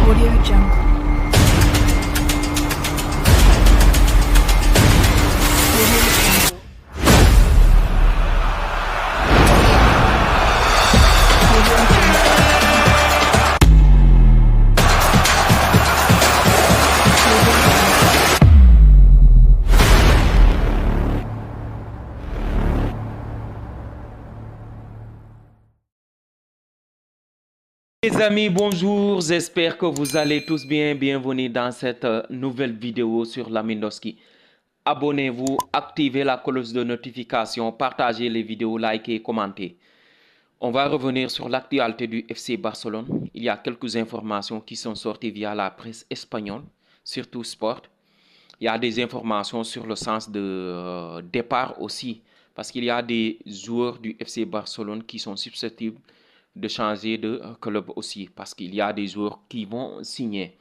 Audio Jungle. Audio Jungle. Audio Jungle. Les amis, bonjour, j'espère que vous allez tous bien. Bienvenue dans cette nouvelle vidéo sur Lamindowski. Abonnez-vous, activez la cloche de notification, partagez les vidéos, likez, commentez. On va revenir sur l'actualité du FC Barcelone. Il y a quelques informations qui sont sorties via la presse espagnole, surtout Sport. Il y a des informations sur le sens de départ aussi, parce qu'il y a des joueurs du FC Barcelone qui sont susceptibles de changer de club aussi, parce qu'il y a des joueurs qui vont signer.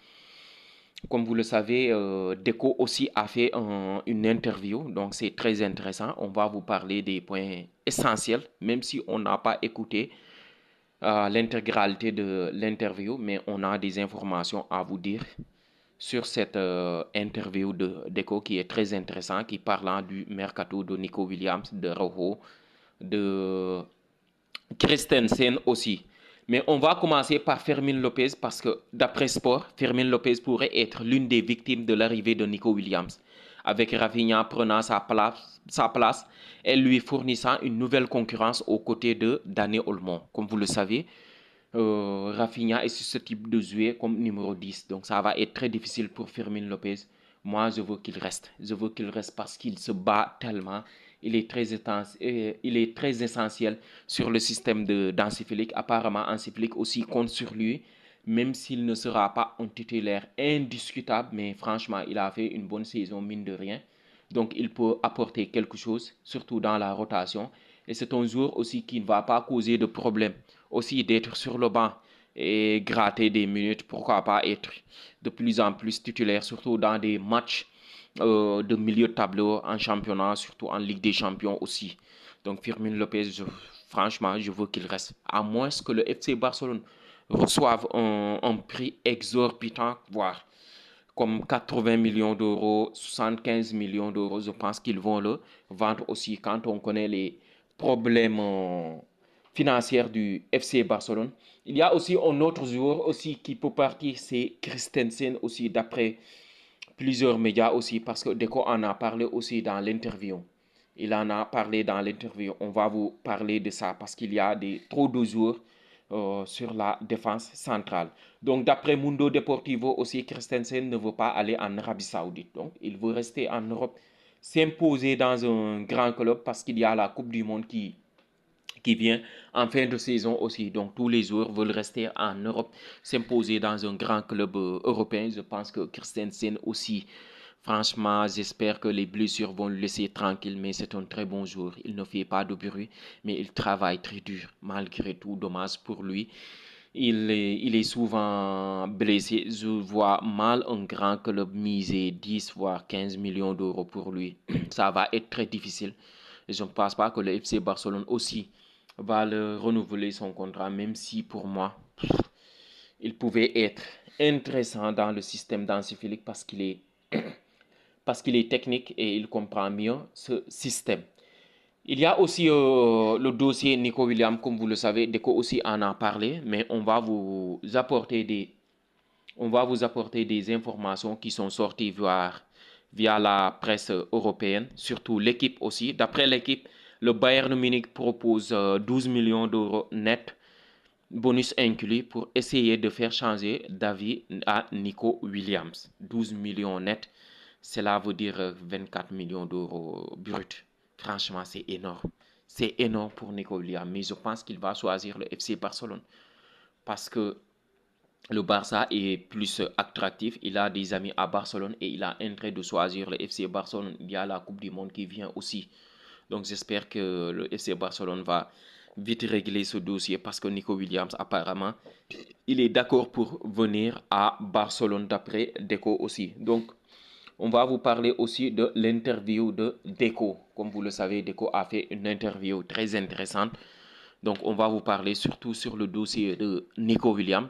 Comme vous le savez, Deco aussi a fait une interview, donc c'est très intéressant. On va vous parler des points essentiels, même si on n'a pas écouté l'intégralité de l'interview, mais on a des informations à vous dire sur cette interview de Deco qui est très intéressant, qui parlant du mercato de Nico Williams, de Rojo, de Christensen aussi. Mais on va commencer par Fermin Lopez parce que d'après Sport, Fermin Lopez pourrait être l'une des victimes de l'arrivée de Nico Williams, avec Rafinha prenant sa place et lui fournissant une nouvelle concurrence aux côtés de Dani Olmo. Comme vous le savez, Rafinha est susceptible de jouer comme numéro 10. Donc ça va être très difficile pour Fermin Lopez. Moi, je veux qu'il reste. Je veux qu'il reste parce qu'il se bat tellement. Il est très essentiel sur le système d'Hansi Flick. Apparemment, Hansi Flick aussi compte sur lui, même s'il ne sera pas un titulaire indiscutable. Mais franchement, il a fait une bonne saison, mine de rien. Donc, il peut apporter quelque chose, surtout dans la rotation. Et c'est un joueur aussi qui ne va pas causer de problème. Aussi, d'être sur le banc et gratter des minutes, pourquoi pas être de plus en plus titulaire, surtout dans des matchs de milieu de tableau en championnat, surtout en Ligue des Champions aussi. Donc Firmin Lopez, franchement, je veux qu'il reste. À moins que le FC Barcelone reçoive un prix exorbitant, voire comme 80 millions d'euros, 75 millions d'euros. Je pense qu'ils vont le vendre aussi quand on connaît les problèmes financiers du FC Barcelone. Il y a aussi un autre joueur aussi qui peut partir, c'est Christensen aussi, d'après plusieurs médias aussi, parce que Deco en a parlé aussi dans l'interview. Il en a parlé dans l'interview. On va vous parler de ça parce qu'il y a trop de joueurs sur la défense centrale. Donc, d'après Mundo Deportivo aussi, Christensen ne veut pas aller en Arabie Saoudite. Donc, il veut rester en Europe, s'imposer dans un grand club parce qu'il y a la Coupe du Monde qui vient en fin de saison aussi. Donc, tous les joueurs veulent rester en Europe, s'imposer dans un grand club européen. Je pense que Christensen aussi, franchement, j'espère que les blessures vont le laisser tranquille, mais c'est un très bon joueur. Il ne fait pas de bruit, mais il travaille très dur. Malgré tout, dommage pour lui. Il est souvent blessé. Je vois mal un grand club miser 10 voire 15 millions d'euros pour lui. Ça va être très difficile. Je ne pense pas que le FC Barcelone aussi va le renouveler son contrat, même si pour moi, il pouvait être intéressant dans le système d'Hansi Flick parce qu'il est technique et il comprend mieux ce système. Il y a aussi le dossier Nico Williams, comme vous le savez, Deco aussi en a parlé, mais on va vous apporter des informations qui sont sorties via la presse européenne, surtout l'équipe aussi. D'après l'équipe, le Bayern Munich propose 12 millions d'euros net, bonus inclus, pour essayer de faire changer d'avis à Nico Williams. 12 millions net, cela veut dire 24 millions d'euros bruts. Franchement, c'est énorme. C'est énorme pour Nico Williams, mais je pense qu'il va choisir le FC Barcelone parce que le Barça est plus attractif. Il a des amis à Barcelone et il a intérêt de choisir le FC Barcelone. Il y a la Coupe du Monde qui vient aussi. Donc j'espère que le FC Barcelone va vite régler ce dossier parce que Nico Williams, apparemment, il est d'accord pour venir à Barcelone d'après Deco aussi. Donc, on va vous parler aussi de l'interview de Deco. Comme vous le savez, Deco a fait une interview très intéressante. Donc, on va vous parler surtout sur le dossier de Nico Williams.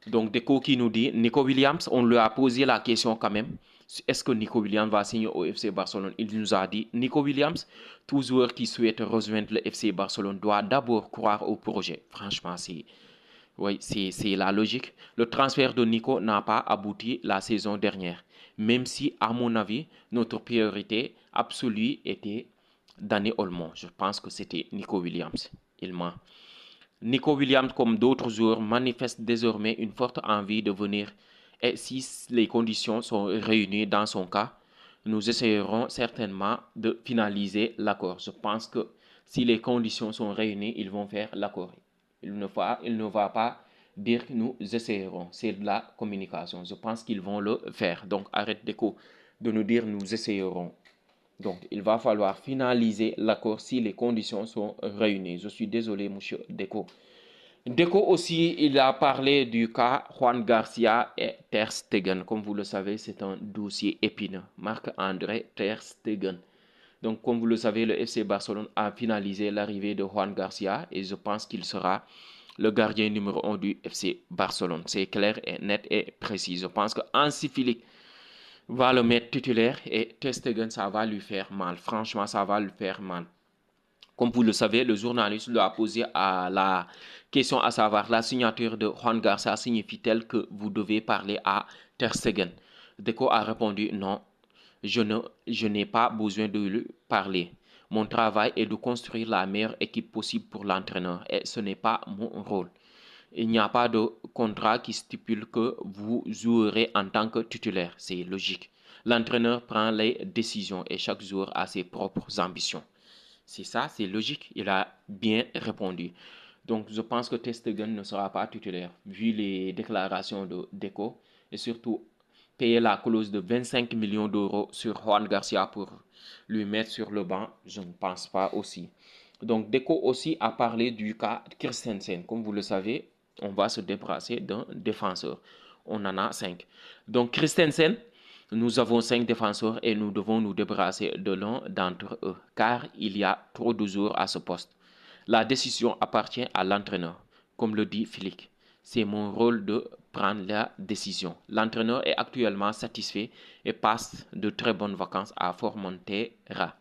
Donc, Deco qui nous dit, Nico Williams, on lui a posé la question quand même. Est-ce que Nico Williams va signer au FC Barcelone? Il nous a dit, Nico Williams, tout joueur qui souhaite rejoindre le FC Barcelone doit d'abord croire au projet. Franchement, oui, c'est la logique. Le transfert de Nico n'a pas abouti la saison dernière. Même si, à mon avis, notre priorité absolue était Dani Olmo. Je pense que c'était Nico Williams. Il ment. Nico Williams, comme d'autres joueurs, manifeste désormais une forte envie de venir. Et si les conditions sont réunies dans son cas, nous essayerons certainement de finaliser l'accord. Je pense que si les conditions sont réunies, ils vont faire l'accord. Il ne va pas dire que nous essayerons. C'est de la communication. Je pense qu'ils vont le faire. Donc arrête de nous dire nous essayerons. Donc il va falloir finaliser l'accord si les conditions sont réunies. Je suis désolé, monsieur Deco. Deco aussi, il a parlé du cas Juan Garcia et Ter Stegen. Comme vous le savez, c'est un dossier épineux. Marc-André Ter Stegen. Donc, comme vous le savez, le FC Barcelone a finalisé l'arrivée de Juan Garcia et je pense qu'il sera le gardien numéro 1 du FC Barcelone. C'est clair et net et précis. Je pense que Hansi Flick va le mettre titulaire et Ter Stegen, ça va lui faire mal. Franchement, ça va lui faire mal. Comme vous le savez, le journaliste lui a posé la question à savoir la signature de Juan Garcia signifie-t-elle que vous devez parler à Ter Stegen? Deco a répondu non, je n'ai pas besoin de lui parler. Mon travail est de construire la meilleure équipe possible pour l'entraîneur et ce n'est pas mon rôle. Il n'y a pas de contrat qui stipule que vous jouerez en tant que titulaire. C'est logique. L'entraîneur prend les décisions et chaque joueur a ses propres ambitions. C'est ça, c'est logique. Il a bien répondu. Donc, je pense que Ter Stegen ne sera pas titulaire, vu les déclarations de Deco, et surtout payer la clause de 25 millions d'euros sur Juan Garcia pour lui mettre sur le banc, je ne pense pas aussi. Donc, Deco aussi a parlé du cas Christensen. Comme vous le savez, on va se débarrasser d'un défenseur. On en a 5. Donc, Christensen, nous avons 5 défenseurs et nous devons nous débarrasser de l'un d'entre eux, car il y a trop de joueurs à ce poste. La décision appartient à l'entraîneur, comme le dit Flick. C'est mon rôle de prendre la décision. L'entraîneur est actuellement satisfait et passe de très bonnes vacances à Formentera.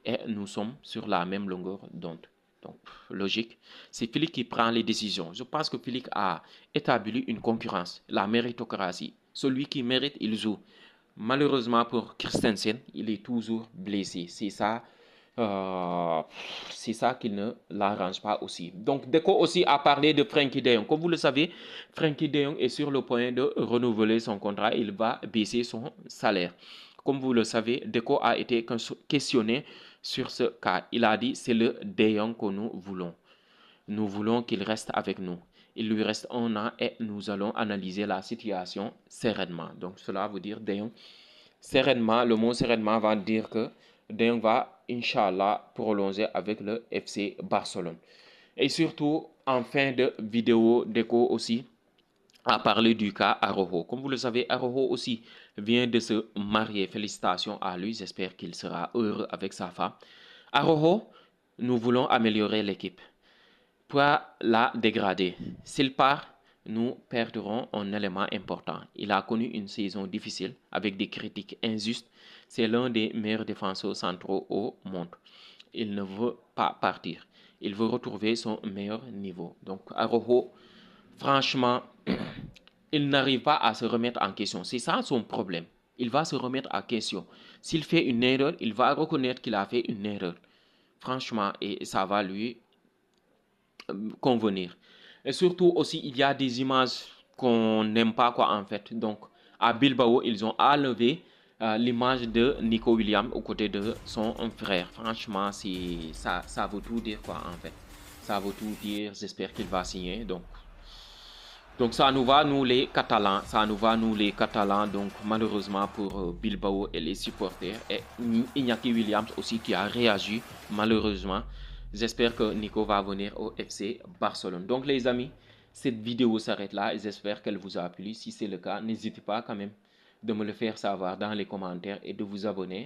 Et nous sommes sur la même longueur d'onde. Donc, logique. C'est Flick qui prend les décisions. Je pense que Flick a établi une concurrence, la méritocratie. Celui qui mérite, il joue. Malheureusement pour Christensen, il est toujours blessé. C'est ça qui ne l'arrange pas aussi. Donc, Deco aussi a parlé de Frenkie de Jong. Comme vous le savez, Frenkie de Jong est sur le point de renouveler son contrat. Il va baisser son salaire. Comme vous le savez, Deco a été questionné sur ce cas. Il a dit, c'est le de Jong que nous voulons. Nous voulons qu'il reste avec nous. Il lui reste 1 an et nous allons analyser la situation sereinement. Donc, cela veut dire, De Jong, sereinement, le mot sereinement va dire que De Jong va, Inch'Allah, prolonger avec le FC Barcelone. Et surtout, en fin de vidéo, Deco aussi a parlé du cas Araujo. Comme vous le savez, Araujo aussi vient de se marier. Félicitations à lui. J'espère qu'il sera heureux avec sa femme. Araujo, nous voulons améliorer l'équipe. Pas la dégrader. S'il part, nous perdrons un élément important. Il a connu une saison difficile avec des critiques injustes. C'est l'un des meilleurs défenseurs centraux au monde. Il ne veut pas partir. Il veut retrouver son meilleur niveau. Donc, Araujo, franchement, il n'arrive pas à se remettre en question. C'est ça son problème. Il va se remettre en question. S'il fait une erreur, il va reconnaître qu'il a fait une erreur. Franchement, et ça va lui convenir. Et surtout aussi, il y a des images qu'on n'aime pas quoi en fait. Donc, à Bilbao, ils ont enlevé l'image de Nico Williams aux côtés de son frère. Franchement, ça veut tout dire quoi en fait. Ça veut tout dire. J'espère qu'il va signer. Donc ça nous va nous les Catalans, ça nous va nous les Catalans. Donc malheureusement pour Bilbao et les supporters et Iñaki Williams aussi qui a réagi malheureusement. J'espère que Nico va venir au FC Barcelone. Donc les amis, cette vidéo s'arrête là et j'espère qu'elle vous a plu. Si c'est le cas, n'hésitez pas quand même de me le faire savoir dans les commentaires et de vous abonner